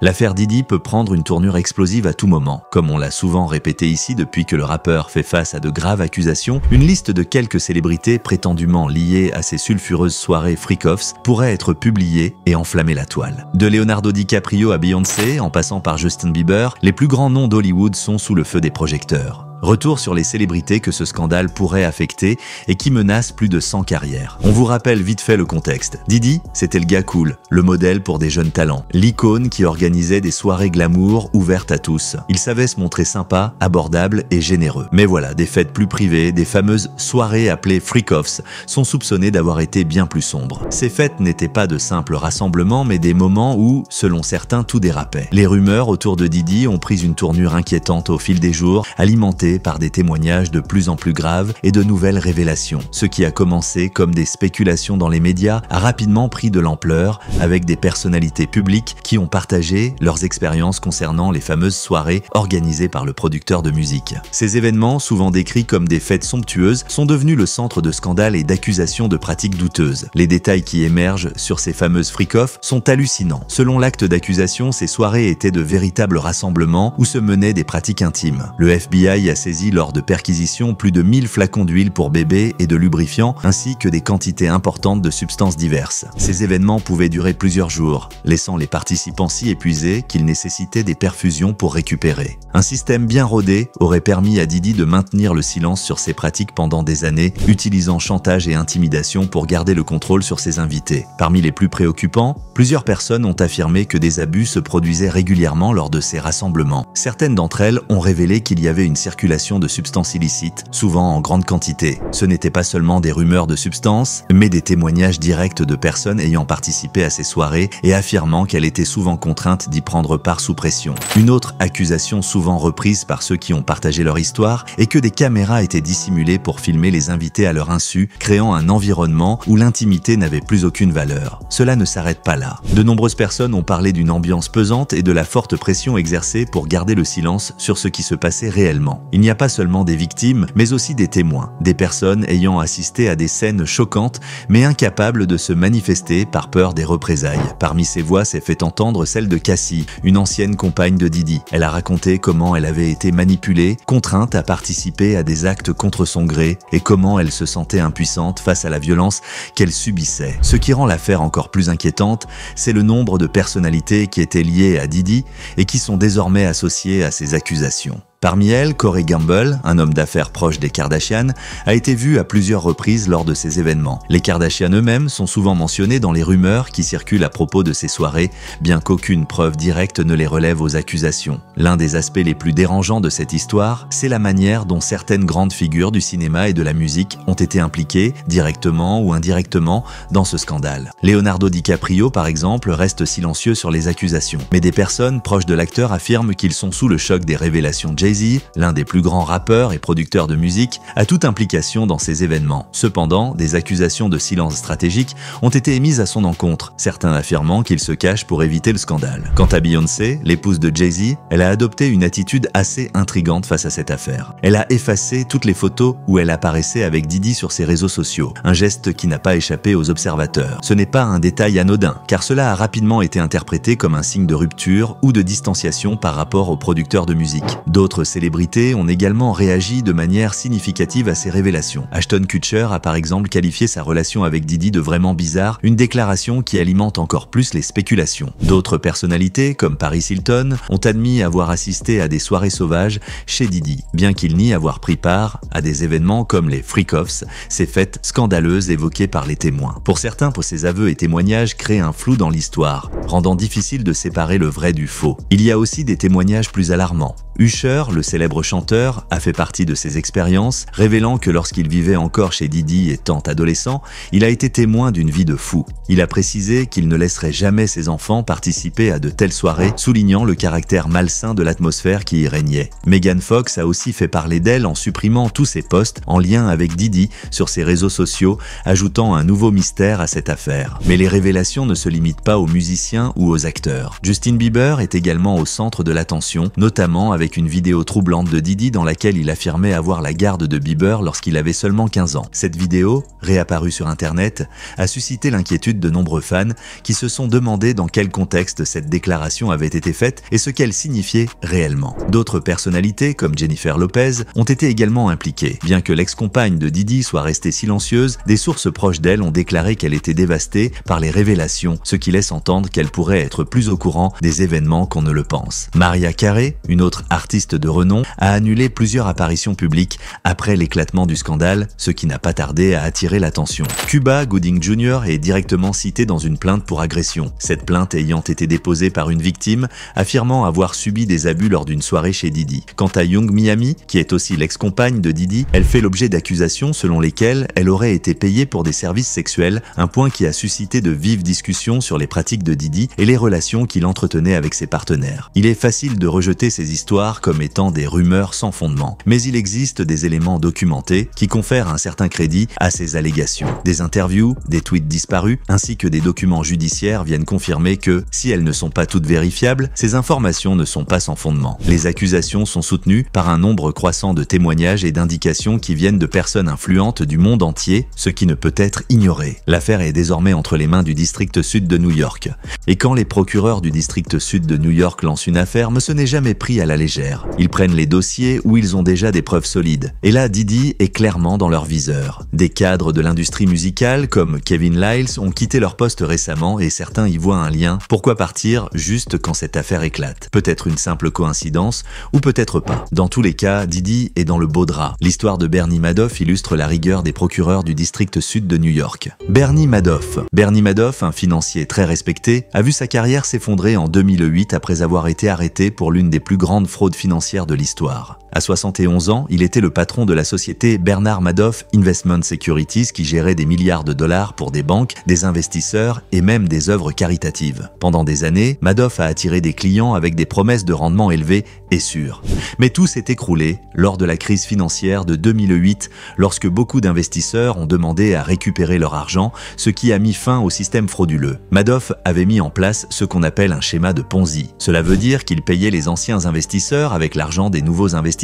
L'affaire Diddy peut prendre une tournure explosive à tout moment. Comme on l'a souvent répété ici depuis que le rappeur fait face à de graves accusations, une liste de quelques célébrités prétendument liées à ces sulfureuses soirées freak-offs pourrait être publiée et enflammer la toile. De Leonardo DiCaprio à Beyoncé, en passant par Justin Bieber, les plus grands noms d'Hollywood sont sous le feu des projecteurs. Retour sur les célébrités que ce scandale pourrait affecter et qui menacent plus de 100 carrières. On vous rappelle vite fait le contexte. Diddy, c'était le gars cool, le modèle pour des jeunes talents, l'icône qui organisait des soirées glamour ouvertes à tous. Il savait se montrer sympa, abordable et généreux. Mais voilà, des fêtes plus privées, des fameuses soirées appelées freak-offs, sont soupçonnées d'avoir été bien plus sombres. Ces fêtes n'étaient pas de simples rassemblements, mais des moments où, selon certains, tout dérapait. Les rumeurs autour de Diddy ont pris une tournure inquiétante au fil des jours, alimentées par des témoignages de plus en plus graves et de nouvelles révélations. Ce qui a commencé comme des spéculations dans les médias a rapidement pris de l'ampleur avec des personnalités publiques qui ont partagé leurs expériences concernant les fameuses soirées organisées par le producteur de musique. Ces événements, souvent décrits comme des fêtes somptueuses, sont devenus le centre de scandales et d'accusations de pratiques douteuses. Les détails qui émergent sur ces fameuses freak-offs sont hallucinants. Selon l'acte d'accusation, ces soirées étaient de véritables rassemblements où se menaient des pratiques intimes. Le FBI a saisi lors de perquisitions plus de 1000 flacons d'huile pour bébé et de lubrifiants, ainsi que des quantités importantes de substances diverses. Ces événements pouvaient durer plusieurs jours, laissant les participants si épuisés qu'ils nécessitaient des perfusions pour récupérer. Un système bien rodé aurait permis à Diddy de maintenir le silence sur ses pratiques pendant des années, utilisant chantage et intimidation pour garder le contrôle sur ses invités. Parmi les plus préoccupants, plusieurs personnes ont affirmé que des abus se produisaient régulièrement lors de ces rassemblements. Certaines d'entre elles ont révélé qu'il y avait une circulation de substances illicites, souvent en grande quantité. Ce n'étaient pas seulement des rumeurs de substances, mais des témoignages directs de personnes ayant participé à ces soirées et affirmant qu'elles étaient souvent contraintes d'y prendre part sous pression. Une autre accusation souvent reprise par ceux qui ont partagé leur histoire est que des caméras étaient dissimulées pour filmer les invités à leur insu, créant un environnement où l'intimité n'avait plus aucune valeur. Cela ne s'arrête pas là. De nombreuses personnes ont parlé d'une ambiance pesante et de la forte pression exercée pour garder le silence sur ce qui se passait réellement. Il n'y a pas seulement des victimes, mais aussi des témoins, des personnes ayant assisté à des scènes choquantes, mais incapables de se manifester par peur des représailles. Parmi ces voix s'est fait entendre celle de Cassie, une ancienne compagne de Diddy. Elle a raconté comment elle avait été manipulée, contrainte à participer à des actes contre son gré, et comment elle se sentait impuissante face à la violence qu'elle subissait. Ce qui rend l'affaire encore plus inquiétante, c'est le nombre de personnalités qui étaient liées à Diddy et qui sont désormais associées à ces accusations. Parmi elles, Corey Gamble, un homme d'affaires proche des Kardashian, a été vu à plusieurs reprises lors de ces événements. Les Kardashian eux-mêmes sont souvent mentionnés dans les rumeurs qui circulent à propos de ces soirées, bien qu'aucune preuve directe ne les relève aux accusations. L'un des aspects les plus dérangeants de cette histoire, c'est la manière dont certaines grandes figures du cinéma et de la musique ont été impliquées, directement ou indirectement, dans ce scandale. Leonardo DiCaprio, par exemple, reste silencieux sur les accusations, mais des personnes proches de l'acteur affirment qu'ils sont sous le choc des révélations de Jay-Z, l'un des plus grands rappeurs et producteurs de musique, a toute implication dans ces événements. Cependant, des accusations de silence stratégique ont été émises à son encontre, certains affirmant qu'il se cache pour éviter le scandale. Quant à Beyoncé, l'épouse de Jay-Z, elle a adopté une attitude assez intrigante face à cette affaire. Elle a effacé toutes les photos où elle apparaissait avec Diddy sur ses réseaux sociaux, un geste qui n'a pas échappé aux observateurs. Ce n'est pas un détail anodin, car cela a rapidement été interprété comme un signe de rupture ou de distanciation par rapport aux producteurs de musique. D'autres célébrités ont également réagi de manière significative à ces révélations. Ashton Kutcher a par exemple qualifié sa relation avec Diddy de vraiment bizarre, une déclaration qui alimente encore plus les spéculations. D'autres personnalités, comme Paris Hilton, ont admis avoir assisté à des soirées sauvages chez Diddy, bien qu'ils nient avoir pris part à des événements comme les freak-offs, ces fêtes scandaleuses évoquées par les témoins. Pour certains, ces aveux et témoignages créent un flou dans l'histoire, rendant difficile de séparer le vrai du faux. Il y a aussi des témoignages plus alarmants. Usher, le célèbre chanteur, a fait partie de ces expériences, révélant que lorsqu'il vivait encore chez Diddy étant adolescent, il a été témoin d'une vie de fou. Il a précisé qu'il ne laisserait jamais ses enfants participer à de telles soirées, soulignant le caractère malsain de l'atmosphère qui y régnait. Megan Fox a aussi fait parler d'elle en supprimant tous ses posts en lien avec Diddy sur ses réseaux sociaux, ajoutant un nouveau mystère à cette affaire. Mais les révélations ne se limitent pas aux musiciens ou aux acteurs. Justin Bieber est également au centre de l'attention, notamment avec avec une vidéo troublante de Diddy dans laquelle il affirmait avoir la garde de Bieber lorsqu'il avait seulement 15 ans. Cette vidéo, réapparue sur Internet, a suscité l'inquiétude de nombreux fans qui se sont demandé dans quel contexte cette déclaration avait été faite et ce qu'elle signifiait réellement. D'autres personnalités, comme Jennifer Lopez, ont été également impliquées. Bien que l'ex-compagne de Diddy soit restée silencieuse, des sources proches d'elle ont déclaré qu'elle était dévastée par les révélations, ce qui laisse entendre qu'elle pourrait être plus au courant des événements qu'on ne le pense. Mariah Carey, une autre artiste de renom, a annulé plusieurs apparitions publiques après l'éclatement du scandale, ce qui n'a pas tardé à attirer l'attention. Cuba Gooding Jr. est directement cité dans une plainte pour agression. Cette plainte ayant été déposée par une victime affirmant avoir subi des abus lors d'une soirée chez Diddy. Quant à Young Miami, qui est aussi l'ex-compagne de Diddy, elle fait l'objet d'accusations selon lesquelles elle aurait été payée pour des services sexuels, un point qui a suscité de vives discussions sur les pratiques de Diddy et les relations qu'il entretenait avec ses partenaires. Il est facile de rejeter ces histoires comme étant des rumeurs sans fondement, mais il existe des éléments documentés qui confèrent un certain crédit à ces allégations. Des interviews, des tweets disparus, ainsi que des documents judiciaires viennent confirmer que, si elles ne sont pas toutes vérifiables, ces informations ne sont pas sans fondement. Les accusations sont soutenues par un nombre croissant de témoignages et d'indications qui viennent de personnes influentes du monde entier, ce qui ne peut être ignoré. L'affaire est désormais entre les mains du district sud de New York. Et quand les procureurs du district sud de New York lancent une affaire, ce n'est jamais pris à la légère. Ils prennent les dossiers où ils ont déjà des preuves solides. Et là, Diddy est clairement dans leur viseur. Des cadres de l'industrie musicale, comme Kevin Liles, ont quitté leur poste récemment et certains y voient un lien. Pourquoi partir juste quand cette affaire éclate? Peut-être une simple coïncidence, ou peut-être pas. Dans tous les cas, Diddy est dans le beau drap. L'histoire de Bernie Madoff illustre la rigueur des procureurs du district sud de New York. Bernie Madoff, un financier très respecté, a vu sa carrière s'effondrer en 2008 après avoir été arrêté pour l'une des plus grandes fraudes financières de l'histoire. À 71 ans, il était le patron de la société Bernard Madoff Investment Securities qui gérait des milliards de dollars pour des banques, des investisseurs et même des œuvres caritatives. Pendant des années, Madoff a attiré des clients avec des promesses de rendement élevés et sûrs. Mais tout s'est écroulé lors de la crise financière de 2008 lorsque beaucoup d'investisseurs ont demandé à récupérer leur argent, ce qui a mis fin au système frauduleux. Madoff avait mis en place ce qu'on appelle un schéma de Ponzi. Cela veut dire qu'il payait les anciens investisseurs avec l'argent des nouveaux investisseurs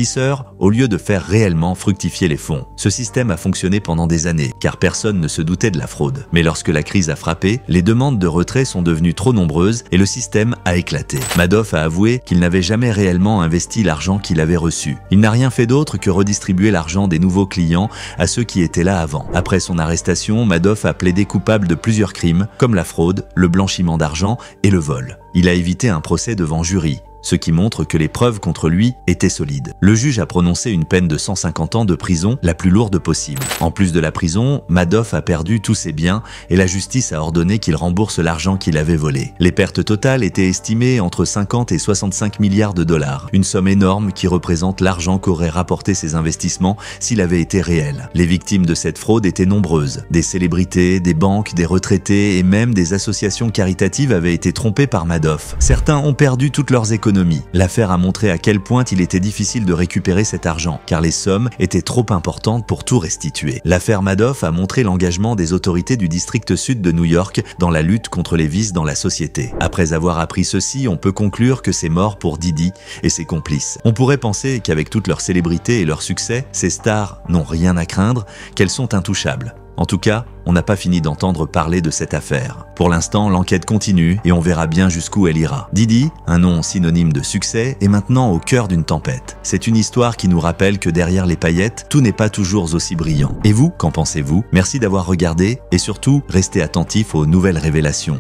au lieu de faire réellement fructifier les fonds. Ce système a fonctionné pendant des années, car personne ne se doutait de la fraude. Mais lorsque la crise a frappé, les demandes de retrait sont devenues trop nombreuses et le système a éclaté. Madoff a avoué qu'il n'avait jamais réellement investi l'argent qu'il avait reçu. Il n'a rien fait d'autre que redistribuer l'argent des nouveaux clients à ceux qui étaient là avant. Après son arrestation, Madoff a plaidé coupable de plusieurs crimes, comme la fraude, le blanchiment d'argent et le vol. Il a évité un procès devant jury, ce qui montre que les preuves contre lui étaient solides. Le juge a prononcé une peine de 150 ans de prison, la plus lourde possible. En plus de la prison, Madoff a perdu tous ses biens et la justice a ordonné qu'il rembourse l'argent qu'il avait volé. Les pertes totales étaient estimées entre 50 et 65 milliards de dollars, une somme énorme qui représente l'argent qu'auraient rapporté ses investissements s'il avait été réel. Les victimes de cette fraude étaient nombreuses. Des célébrités, des banques, des retraités et même des associations caritatives avaient été trompées par Madoff. Certains ont perdu toutes leurs économies. L'affaire a montré à quel point il était difficile de récupérer cet argent, car les sommes étaient trop importantes pour tout restituer. L'affaire Madoff a montré l'engagement des autorités du district sud de New York dans la lutte contre les vices dans la société. Après avoir appris ceci, on peut conclure que c'est mort pour Diddy et ses complices. On pourrait penser qu'avec toute leur célébrité et leur succès, ces stars n'ont rien à craindre, qu'elles sont intouchables. En tout cas, on n'a pas fini d'entendre parler de cette affaire. Pour l'instant, l'enquête continue et on verra bien jusqu'où elle ira. Diddy, un nom synonyme de succès, est maintenant au cœur d'une tempête. C'est une histoire qui nous rappelle que derrière les paillettes, tout n'est pas toujours aussi brillant. Et vous, qu'en pensez-vous? Merci d'avoir regardé et surtout, restez attentifs aux nouvelles révélations.